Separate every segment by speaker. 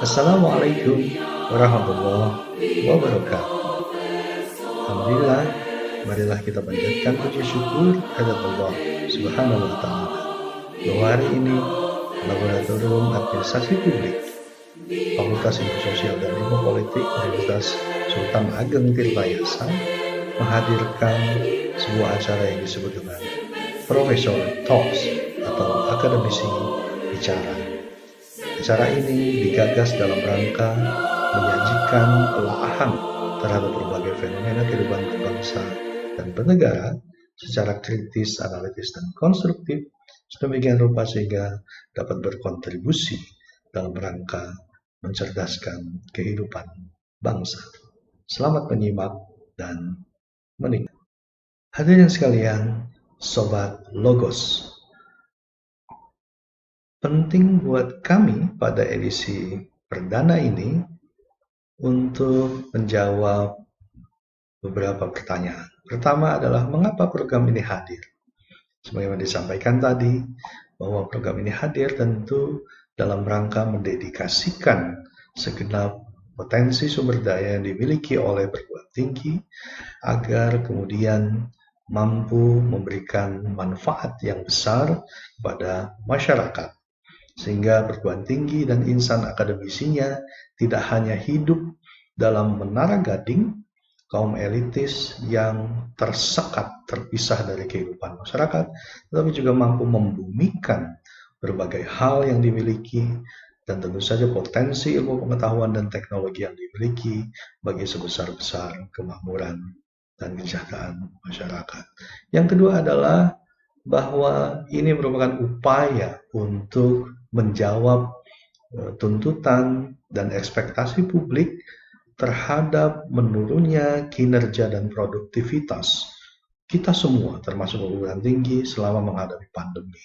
Speaker 1: Assalamualaikum warahmatullahi wabarakatuh. Alhamdulillah, marilah kita panjatkan puji syukur kehadirat Allah Subhanahu wa Ta'ala bahwa hari ini Laboratorium Administrasi Publik Fakultas Ilmu Sosial dan Ilmu Politik Universitas Sultan Ageng Tirtayasa menghadirkan sebuah acara yang disebut dengan Professor Talks atau Akademisi Bicara. Acara ini digagas dalam rangka menyajikan pelaahan terhadap berbagai fenomena kehidupan berbangsa dan bernegara secara kritis, analitis, dan konstruktif sedemikian rupa sehingga dapat berkontribusi dalam rangka mencerdaskan kehidupan bangsa. Selamat menyimak dan menikmati. Hadirin sekalian, Sobat Logos, penting buat kami pada edisi perdana ini untuk menjawab beberapa pertanyaan. Pertama adalah mengapa program ini hadir? Sebagaimana disampaikan tadi, bahwa program ini hadir tentu dalam rangka mendedikasikan segenap potensi sumber daya yang dimiliki oleh perguruan tinggi agar kemudian mampu memberikan manfaat yang besar kepada masyarakat, sehingga perguruan tinggi dan insan akademisinya tidak hanya hidup dalam menara gading kaum elitis yang tersekat, terpisah dari kehidupan masyarakat, tetapi juga mampu membumikan berbagai hal yang dimiliki dan tentu saja potensi ilmu pengetahuan dan teknologi yang dimiliki bagi sebesar-besar kemakmuran dan kesejahteraan masyarakat. Yang kedua adalah bahwa ini merupakan upaya untuk menjawab tuntutan dan ekspektasi publik terhadap menurunnya kinerja dan produktivitas kita semua, termasuk perguruan tinggi, selama menghadapi pandemi.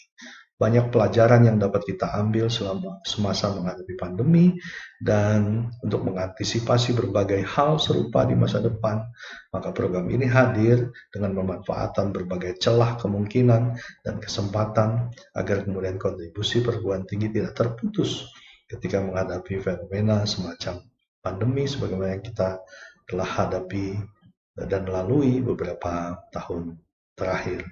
Speaker 1: Banyak pelajaran yang dapat kita ambil semasa menghadapi pandemi, dan untuk mengantisipasi berbagai hal serupa di masa depan, maka program ini hadir dengan pemanfaatan berbagai celah kemungkinan dan kesempatan agar kemudian kontribusi perguruan tinggi tidak terputus ketika menghadapi fenomena semacam pandemi sebagaimana yang kita telah hadapi dan lalui beberapa tahun terakhir.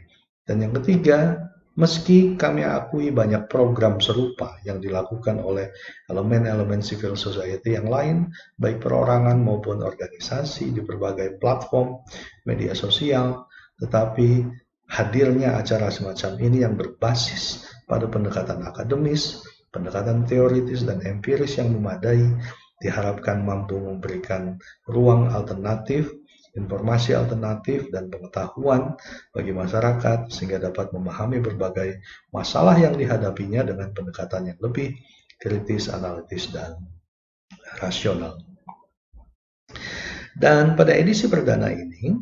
Speaker 1: Dan yang ketiga, meski kami akui banyak program serupa yang dilakukan oleh elemen-elemen civil society yang lain, baik perorangan maupun organisasi di berbagai platform media sosial, tetapi hadirnya acara semacam ini yang berbasis pada pendekatan akademis, pendekatan teoritis dan empiris yang memadai, diharapkan mampu memberikan ruang alternatif, informasi alternatif, dan pengetahuan bagi masyarakat sehingga dapat memahami berbagai masalah yang dihadapinya dengan pendekatan yang lebih kritis, analitis, dan rasional. Dan pada edisi perdana ini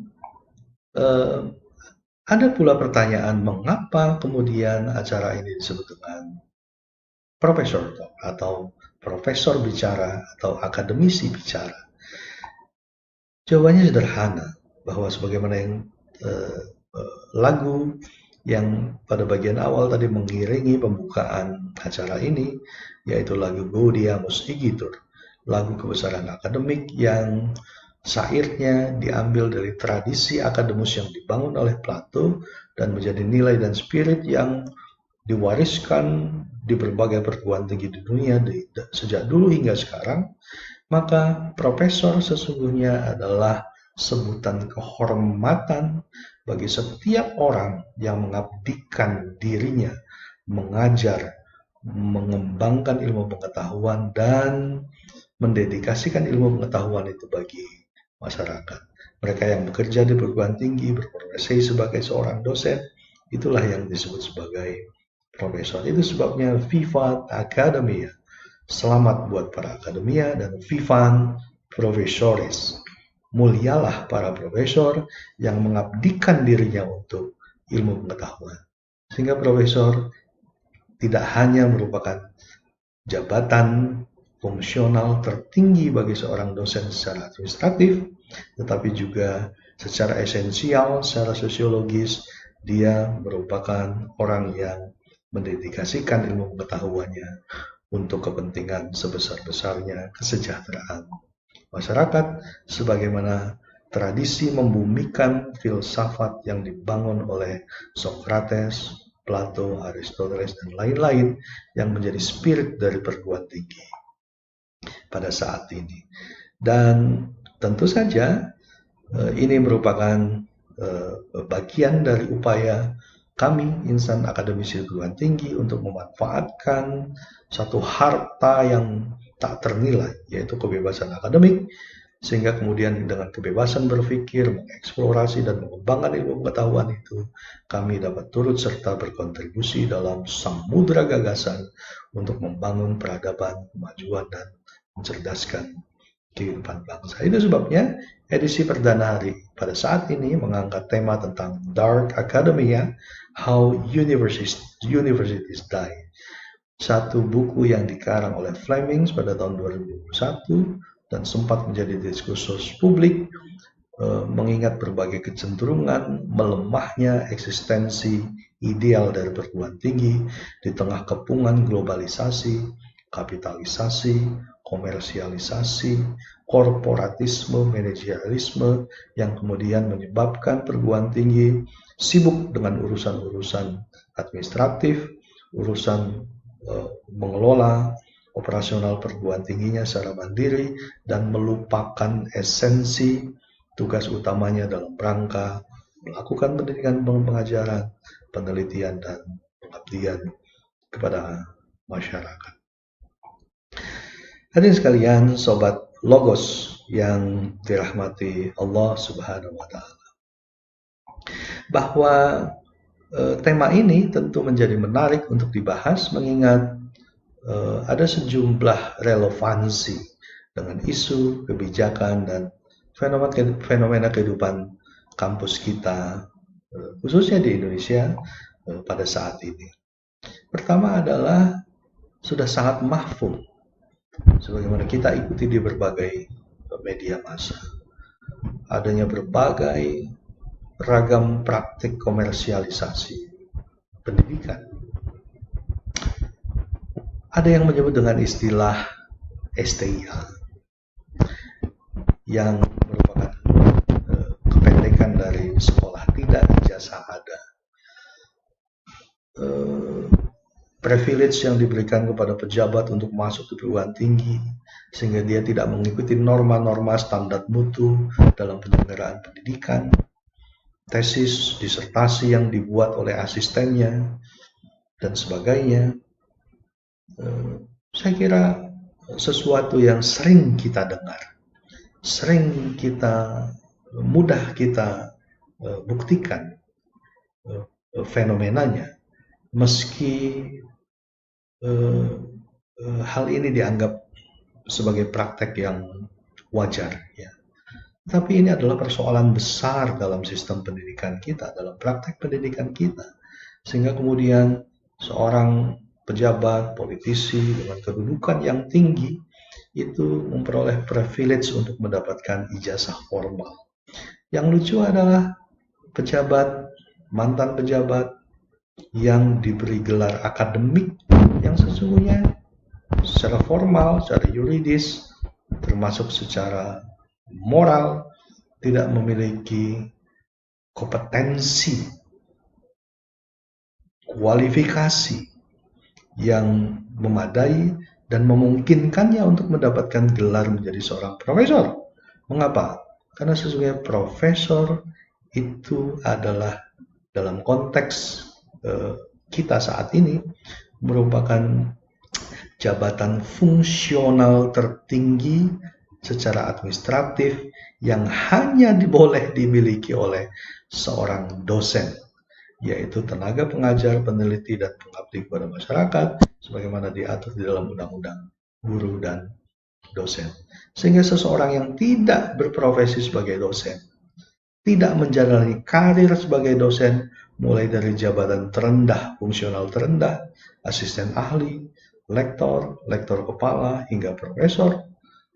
Speaker 1: ada pula pertanyaan mengapa kemudian acara ini disebut dengan Profesor Talk atau Profesor Bicara atau Akademisi Bicara. Jawabannya sederhana, bahwa sebagaimana yang lagu yang pada bagian awal tadi mengiringi pembukaan acara ini, yaitu lagu Gaudeamus Igitur, lagu kebesaran akademik yang syairnya diambil dari tradisi akademis yang dibangun oleh Plato dan menjadi nilai dan spirit yang diwariskan di berbagai perguruan tinggi di dunia sejak dulu hingga sekarang. Maka profesor sesungguhnya adalah sebutan kehormatan bagi setiap orang yang mengabdikan dirinya, mengajar, mengembangkan ilmu pengetahuan, dan mendedikasikan ilmu pengetahuan itu bagi masyarakat. Mereka yang bekerja di perguruan tinggi, berprofesi sebagai seorang dosen, itulah yang disebut sebagai profesor. Itu sebabnya Vivat Academia. Selamat buat para akademia dan Vivan Professoris. Mulialah para profesor yang mengabdikan dirinya untuk ilmu pengetahuan. Sehingga profesor tidak hanya merupakan jabatan fungsional tertinggi bagi seorang dosen secara administratif, tetapi juga secara esensial, secara sosiologis, dia merupakan orang yang mendedikasikan ilmu pengetahuannya untuk kepentingan sebesar-besarnya kesejahteraan masyarakat, sebagaimana tradisi membumikan filsafat yang dibangun oleh Socrates, Plato, Aristoteles, dan lain-lain yang menjadi spirit dari perguruan tinggi pada saat ini. Dan tentu saja ini merupakan bagian dari upaya kami, insan akademisi perguruan tinggi, untuk memanfaatkan satu harta yang tak ternilai, yaitu kebebasan akademik, sehingga kemudian dengan kebebasan berpikir, mengeksplorasi, dan mengembangkan ilmu pengetahuan itu, kami dapat turut serta berkontribusi dalam samudera gagasan untuk membangun peradaban, kemajuan, dan mencerdaskan kehidupan bangsa. Itu sebabnya edisi perdana hari pada saat ini mengangkat tema tentang Dark Academia, How Universities Die. Satu buku yang dikarang oleh Fleming pada tahun 2021 dan sempat menjadi diskursus publik, mengingat berbagai kecenderungan melemahnya eksistensi ideal dari perguruan tinggi di tengah kepungan globalisasi, kapitalisasi, komersialisasi, korporatisme, manajerialisme yang kemudian menyebabkan perguruan tinggi sibuk dengan urusan-urusan administratif, urusan mengelola operasional perguruan tingginya secara mandiri dan melupakan esensi tugas utamanya dalam rangka melakukan pendidikan pengajaran, penelitian, dan pengabdian kepada masyarakat. Hadirin sekalian, sobat Logos yang dirahmati Allah Subhanahu wa Ta'ala, bahwa tema ini tentu menjadi menarik untuk dibahas, mengingat ada sejumlah relevansi dengan isu, kebijakan, dan fenomena kehidupan kampus kita, khususnya di Indonesia pada saat ini. Pertama adalah sudah sangat mahfum, sebagaimana kita ikuti di berbagai media massa, adanya berbagai ragam praktik komersialisasi pendidikan. Ada yang menyebut dengan istilah STIA, yang merupakan kependekan dari sekolah tidak ijazah ada. Privilege yang diberikan kepada pejabat untuk masuk ke perguruan tinggi, sehingga dia tidak mengikuti norma-norma standar mutu dalam penyelenggaraan pendidikan, tesis, disertasi yang dibuat oleh asistennya, dan sebagainya. Saya kira sesuatu yang sering kita dengar, mudah kita buktikan fenomenanya, meski hal ini dianggap sebagai praktek yang wajar, ya. Tapi ini adalah persoalan besar dalam sistem pendidikan kita, dalam praktek pendidikan kita, sehingga kemudian seorang pejabat, politisi dengan kedudukan yang tinggi itu memperoleh privilege untuk mendapatkan ijazah formal. Yang lucu adalah pejabat, mantan pejabat yang diberi gelar akademik yang sesungguhnya secara formal, secara yuridis, termasuk secara moral, tidak memiliki kompetensi, kualifikasi yang memadai dan memungkinkannya untuk mendapatkan gelar menjadi seorang profesor. Mengapa? Karena sesungguhnya profesor itu adalah dalam konteks kita saat ini merupakan jabatan fungsional tertinggi secara administratif yang hanya boleh dimiliki oleh seorang dosen, yaitu tenaga pengajar, peneliti, dan pengabdi kepada masyarakat, sebagaimana diatur di dalam undang-undang guru dan dosen. Sehingga seseorang yang tidak berprofesi sebagai dosen, tidak menjalani karir sebagai dosen, mulai dari jabatan terendah, fungsional terendah, asisten ahli, lektor, lektor kepala, hingga profesor,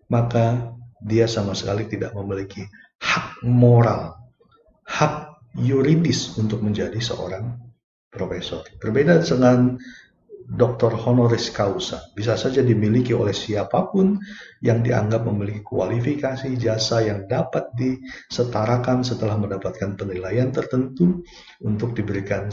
Speaker 1: maka dia sama sekali tidak memiliki hak moral, hak yuridis untuk menjadi seorang profesor. Berbeda dengan doktor honoris causa bisa saja dimiliki oleh siapapun yang dianggap memiliki kualifikasi jasa yang dapat disetarakan setelah mendapatkan penilaian tertentu untuk diberikan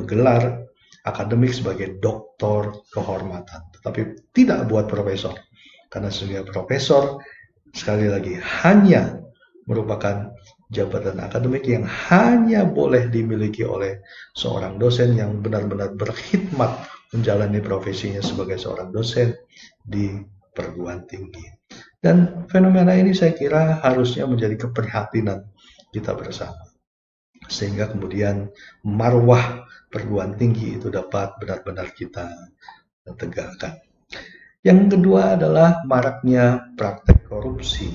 Speaker 1: gelar akademik sebagai doktor kehormatan. Tetapi tidak buat profesor, karena sesungguhnya profesor sekali lagi hanya merupakan jabatan akademik yang hanya boleh dimiliki oleh seorang dosen yang benar-benar berkhidmat menjalani profesinya sebagai seorang dosen di perguruan tinggi. Dan fenomena ini saya kira harusnya menjadi keprihatinan kita bersama, sehingga kemudian marwah perguruan tinggi itu dapat benar-benar kita tegakkan. Yang kedua adalah maraknya praktek korupsi.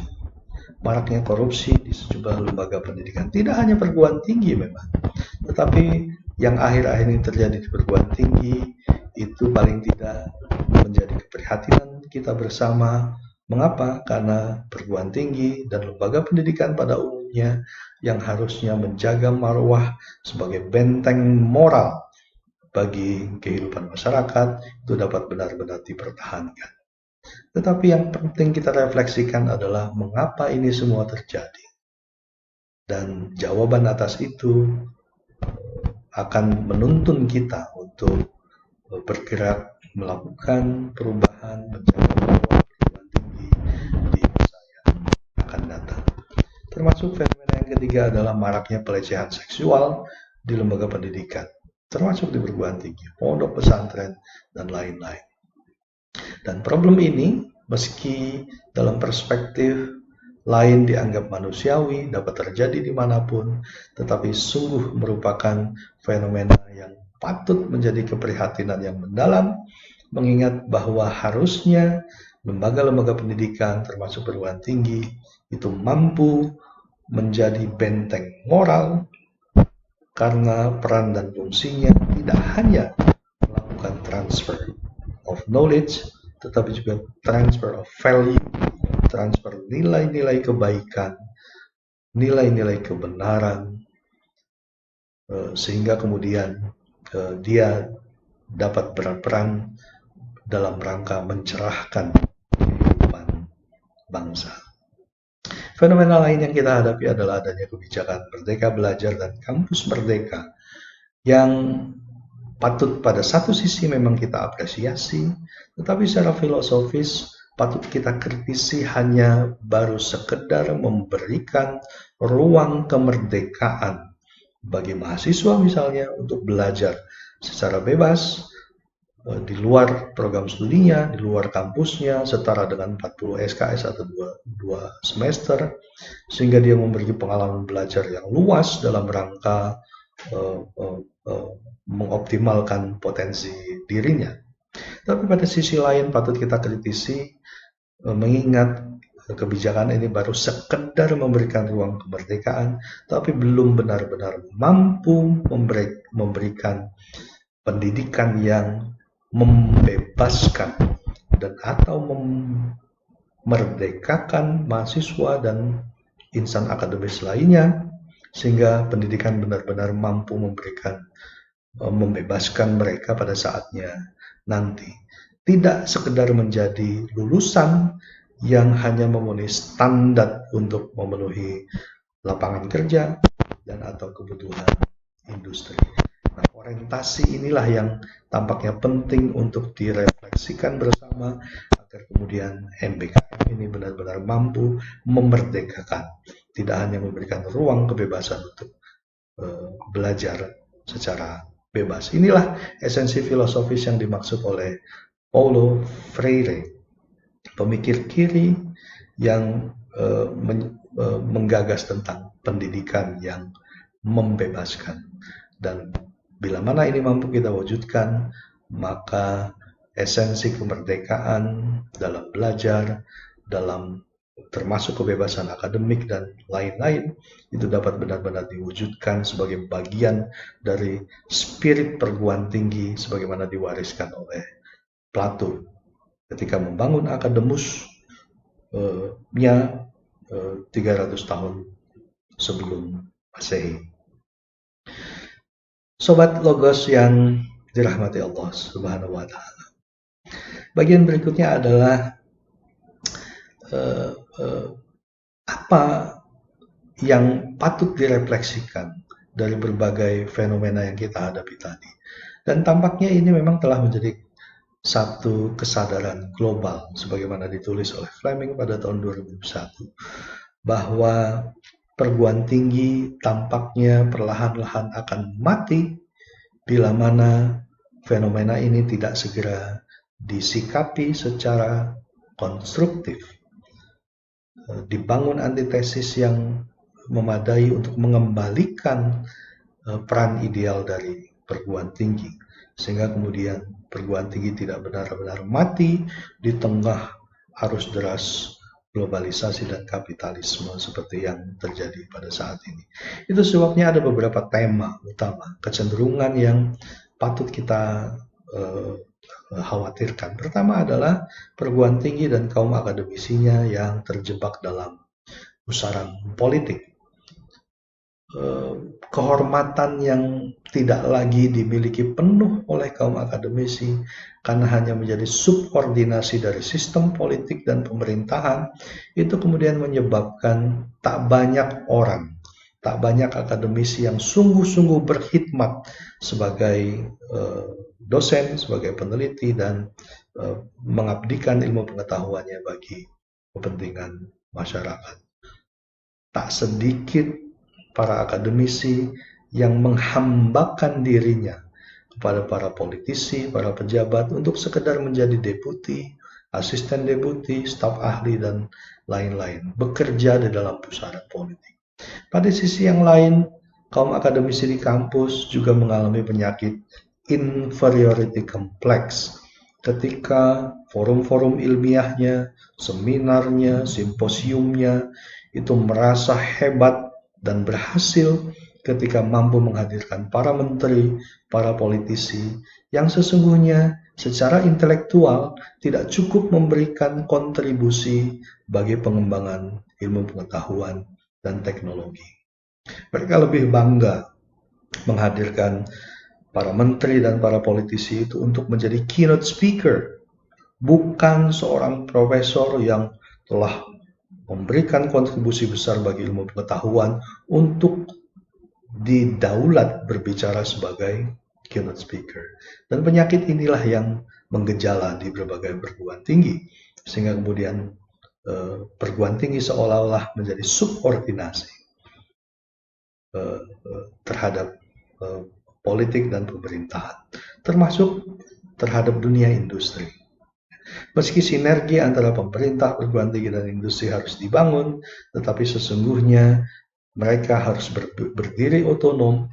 Speaker 1: Maraknya korupsi di sejumlah lembaga pendidikan. Tidak hanya perguruan tinggi memang, tetapi yang akhir-akhir ini terjadi di perguruan tinggi itu paling tidak menjadi keprihatinan kita bersama. Mengapa? Karena perguruan tinggi dan lembaga pendidikan pada umumnya yang harusnya menjaga marwah sebagai benteng moral bagi kehidupan masyarakat itu dapat benar-benar dipertahankan. Tetapi yang penting kita refleksikan adalah mengapa ini semua terjadi. Dan jawaban atas itu akan menuntun kita untuk bergerak melakukan perubahan menjaga perguruan tinggi di masa yang akan datang. Termasuk fenomena yang ketiga adalah maraknya pelecehan seksual di lembaga pendidikan, termasuk di perguruan tinggi, pondok pesantren, dan lain-lain. Dan problem ini, meski dalam perspektif lain dianggap manusiawi, dapat terjadi dimanapun, tetapi sungguh merupakan fenomena yang patut menjadi keprihatinan yang mendalam, mengingat bahwa harusnya lembaga-lembaga pendidikan, termasuk perguruan tinggi, itu mampu menjadi benteng moral, karena peran dan fungsinya tidak hanya melakukan transfer of knowledge, tetapi juga transfer of value, transfer nilai-nilai kebaikan, nilai-nilai kebenaran, sehingga kemudian dia dapat berperan dalam rangka mencerahkan kehidupan bangsa. Fenomena lain yang kita hadapi adalah adanya kebijakan Merdeka Belajar dan Kampus Merdeka yang patut pada satu sisi memang kita apresiasi, tetapi secara filosofis patut kita kritisi hanya baru sekedar memberikan ruang kemerdekaan bagi mahasiswa misalnya untuk belajar secara bebas di luar program studinya, di luar kampusnya, setara dengan 40 SKS atau 2 semester, sehingga dia memiliki pengalaman belajar yang luas dalam rangka mengoptimalkan potensi dirinya. Tapi pada sisi lain patut kita kritisi, mengingat kebijakan ini baru sekedar memberikan ruang kemerdekaan, tapi belum benar-benar mampu memberikan pendidikan yang membebaskan dan atau memerdekakan mahasiswa dan insan akademis lainnya, sehingga pendidikan benar-benar mampu membebaskan mereka pada saatnya nanti. Tidak sekedar menjadi lulusan yang hanya memenuhi standar untuk memenuhi lapangan kerja dan atau kebutuhan industri. Nah, orientasi inilah yang tampaknya penting untuk direfleksikan bersama agar kemudian MBKM ini benar-benar mampu memerdekakan, tidak hanya memberikan ruang kebebasan untuk belajar secara bebas. Inilah esensi filosofis yang dimaksud oleh Paulo Freire, pemikir kiri yang menggagas tentang pendidikan yang membebaskan. Dan bila mana ini mampu kita wujudkan, maka esensi kemerdekaan dalam belajar, dalam termasuk kebebasan akademik dan lain-lain, itu dapat benar-benar diwujudkan sebagai bagian dari spirit perguruan tinggi sebagaimana diwariskan oleh Plato ketika membangun akademusnya 300 tahun sebelum Masehi. Sobat Logos yang dirahmati Allah Subhanahu wa taala. Bagian berikutnya adalah eh, eh, apa yang patut direfleksikan dari berbagai fenomena yang kita hadapi tadi. Dan tampaknya ini memang telah menjadi satu kesadaran global sebagaimana ditulis oleh Fleming pada tahun 2001 bahwa perguruan tinggi tampaknya perlahan-lahan akan mati bila mana fenomena ini tidak segera disikapi secara konstruktif. Dibangun antitesis yang memadai untuk mengembalikan peran ideal dari perguruan tinggi, sehingga kemudian perguruan tinggi tidak benar-benar mati di tengah arus deras globalisasi dan kapitalisme seperti yang terjadi pada saat ini. Itu sebabnya ada beberapa tema utama, kecenderungan yang patut kita khawatirkan. Pertama adalah perguruan tinggi dan kaum akademisinya yang terjebak dalam pusaran politik. Kehormatan yang tidak lagi dimiliki penuh oleh kaum akademisi karena hanya menjadi subordinasi dari sistem politik dan pemerintahan, itu kemudian menyebabkan tak banyak orang, tak banyak akademisi yang sungguh-sungguh berkhidmat sebagai dosen, sebagai peneliti, dan mengabdikan ilmu pengetahuannya bagi kepentingan masyarakat. Tak sedikit para akademisi yang menghambakan dirinya kepada para politisi, para pejabat untuk sekedar menjadi deputi, asisten deputi, staf ahli, dan lain-lain, bekerja di dalam pusaran politik. Pada sisi yang lain, kaum akademisi di kampus juga mengalami penyakit inferiority complex ketika forum-forum ilmiahnya, seminarnya, simposiumnya itu merasa hebat dan berhasil ketika mampu menghadirkan para menteri, para politisi yang sesungguhnya secara intelektual tidak cukup memberikan kontribusi bagi pengembangan ilmu pengetahuan dan teknologi. Mereka lebih bangga menghadirkan para menteri dan para politisi itu untuk menjadi keynote speaker, bukan seorang profesor yang telah memberikan kontribusi besar bagi ilmu pengetahuan untuk didaulat berbicara sebagai keynote speaker. Dan penyakit inilah yang menggejala di berbagai perguruan tinggi, sehingga kemudian perguruan tinggi seolah-olah menjadi subordinasi terhadap politik dan pemerintahan, termasuk terhadap dunia industri. Meski sinergi antara pemerintah, perguruan tinggi, dan industri harus dibangun, tetapi sesungguhnya mereka harus berdiri otonom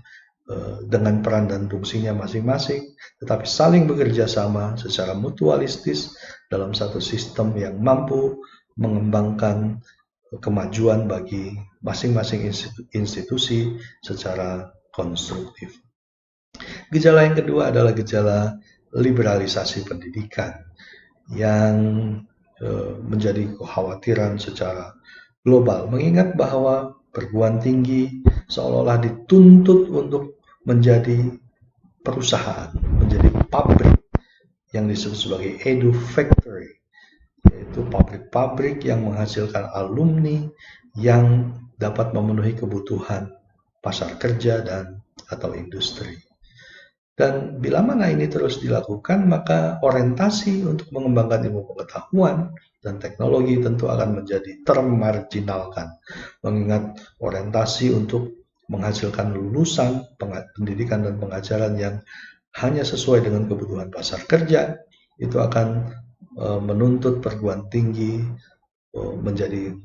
Speaker 1: dengan peran dan fungsinya masing-masing, tetapi saling bekerja sama secara mutualistis dalam satu sistem yang mampu mengembangkan kemajuan bagi masing-masing institusi secara konstruktif. Gejala yang kedua adalah gejala liberalisasi pendidikan yang menjadi kekhawatiran secara global, mengingat bahwa perguruan tinggi seolah-olah dituntut untuk menjadi perusahaan, menjadi pabrik yang disebut sebagai edu factory, yaitu pabrik-pabrik yang menghasilkan alumni yang dapat memenuhi kebutuhan pasar kerja dan atau industri. Dan bila mana ini terus dilakukan, maka orientasi untuk mengembangkan ilmu pengetahuan dan teknologi tentu akan menjadi termarginalkan, mengingat orientasi untuk menghasilkan lulusan pendidikan dan pengajaran yang hanya sesuai dengan kebutuhan pasar kerja, itu akan menuntut perguruan tinggi menjadi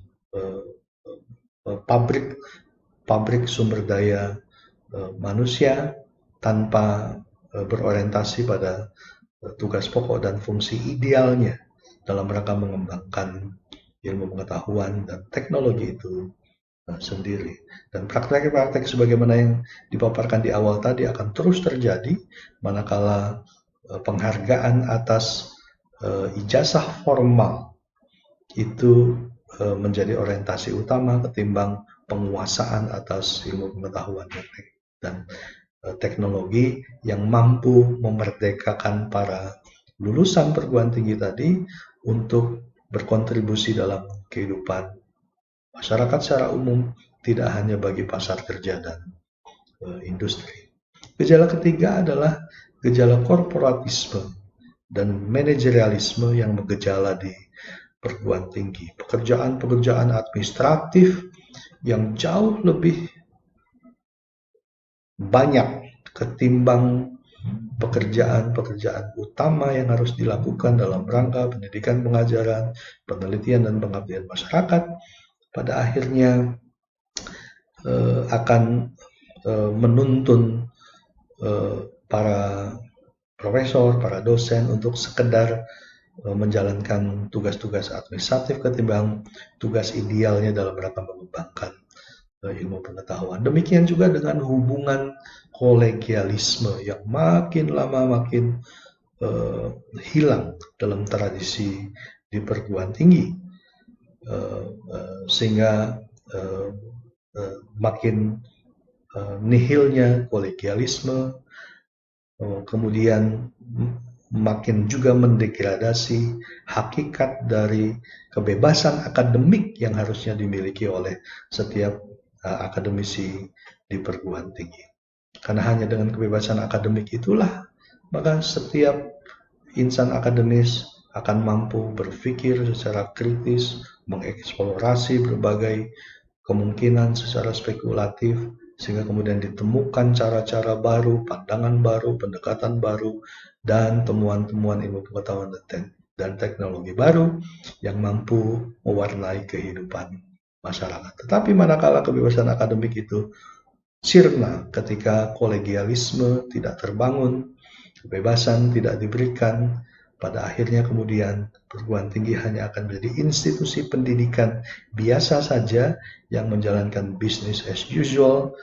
Speaker 1: pabrik sumber daya manusia tanpa berorientasi pada tugas pokok dan fungsi idealnya dalam rangka mengembangkan ilmu pengetahuan dan teknologi itu sendiri. Dan praktek-praktek sebagaimana yang dipaparkan di awal tadi akan terus terjadi manakala penghargaan atas ijazah formal itu menjadi orientasi utama ketimbang penguasaan atas ilmu pengetahuan dan teknologi yang mampu memerdekakan para lulusan perguruan tinggi tadi untuk berkontribusi dalam kehidupan masyarakat secara umum, tidak hanya bagi pasar kerja dan industri. Gejala ketiga adalah gejala korporatisme dan manajerialisme yang bergejala di perguruan tinggi. Pekerjaan-pekerjaan administratif yang jauh lebih banyak ketimbang pekerjaan-pekerjaan utama yang harus dilakukan dalam rangka pendidikan, pengajaran, penelitian, dan pengabdian masyarakat, pada akhirnya akan menuntun para profesor, para dosen untuk sekedar menjalankan tugas-tugas administratif ketimbang tugas idealnya dalam rangka mengembangkan ilmu pengetahuan. Demikian juga dengan hubungan kolegialisme yang makin lama makin hilang dalam tradisi di perguruan tinggi, sehingga makin nihilnya kolegialisme, kemudian makin juga mendegradasi hakikat dari kebebasan akademik yang harusnya dimiliki oleh setiap akademisi di perguruan tinggi. Karena hanya dengan kebebasan akademik itulah maka setiap insan akademis akan mampu berpikir secara kritis, mengeksplorasi berbagai kemungkinan secara spekulatif, sehingga kemudian ditemukan cara-cara baru, pandangan baru, pendekatan baru, dan temuan-temuan ilmu pengetahuan dan teknologi baru yang mampu mewarnai kehidupan masyarakat. Tetapi manakala kebebasan akademik itu sirna ketika kolegialisme tidak terbangun, kebebasan tidak diberikan, pada akhirnya kemudian perguruan tinggi hanya akan menjadi institusi pendidikan biasa saja yang menjalankan business as usual,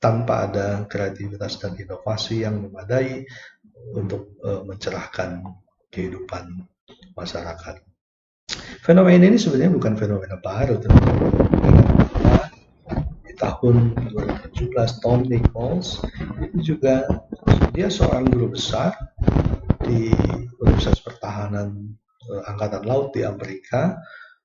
Speaker 1: tanpa ada kreativitas dan inovasi yang memadai untuk mencerahkan kehidupan masyarakat. Fenomena ini sebenarnya bukan fenomena baru, di tahun 2017 Tom Nichols itu juga dia seorang guru besar di Universitas Pertahanan Angkatan Laut di Amerika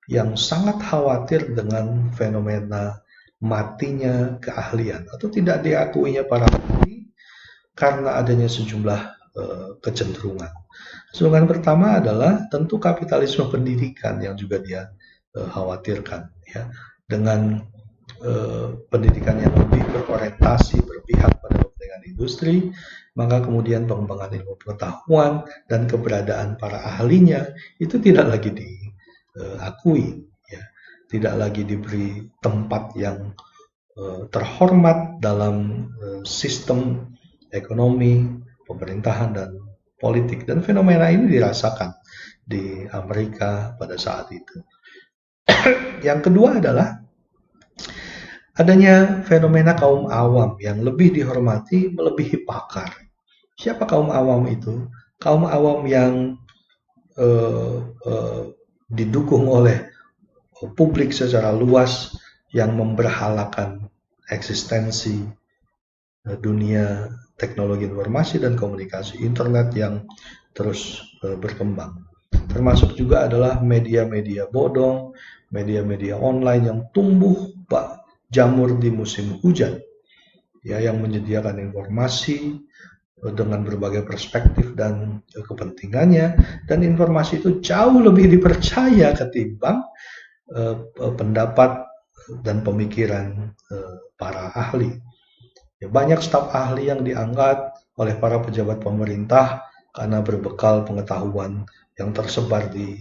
Speaker 1: yang sangat khawatir dengan fenomena matinya keahlian atau tidak diakuinya para ahli karena adanya sejumlah kecenderungan. Kecenderungan pertama adalah tentu kapitalisme pendidikan yang juga dia khawatirkan, ya, dengan pendidikan yang lebih berorientasi berpihak pada kepentingan industri, maka kemudian pengembangan ilmu pengetahuan dan keberadaan para ahlinya itu tidak lagi diakui, ya, tidak lagi diberi tempat yang terhormat dalam sistem ekonomi, pemerintahan, dan politik. Dan fenomena ini dirasakan di Amerika pada saat itu. Yang kedua adalah adanya fenomena kaum awam yang lebih dihormati melebihi pakar. Siapa kaum awam itu? Kaum awam yang didukung oleh publik secara luas yang memberhalakan eksistensi dunia teknologi informasi dan komunikasi internet yang terus berkembang. Termasuk juga adalah media-media bodong, media-media online yang tumbuh jamur di musim hujan, ya, yang menyediakan informasi dengan berbagai perspektif dan kepentingannya, dan informasi itu jauh lebih dipercaya ketimbang pendapat dan pemikiran para ahli. Ya, banyak staf ahli yang diangkat oleh para pejabat pemerintah karena berbekal pengetahuan yang tersebar di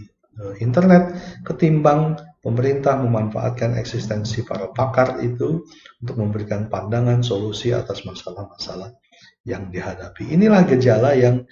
Speaker 1: internet, ketimbang pemerintah memanfaatkan eksistensi para pakar itu untuk memberikan pandangan solusi atas masalah-masalah yang dihadapi. Inilah gejala yang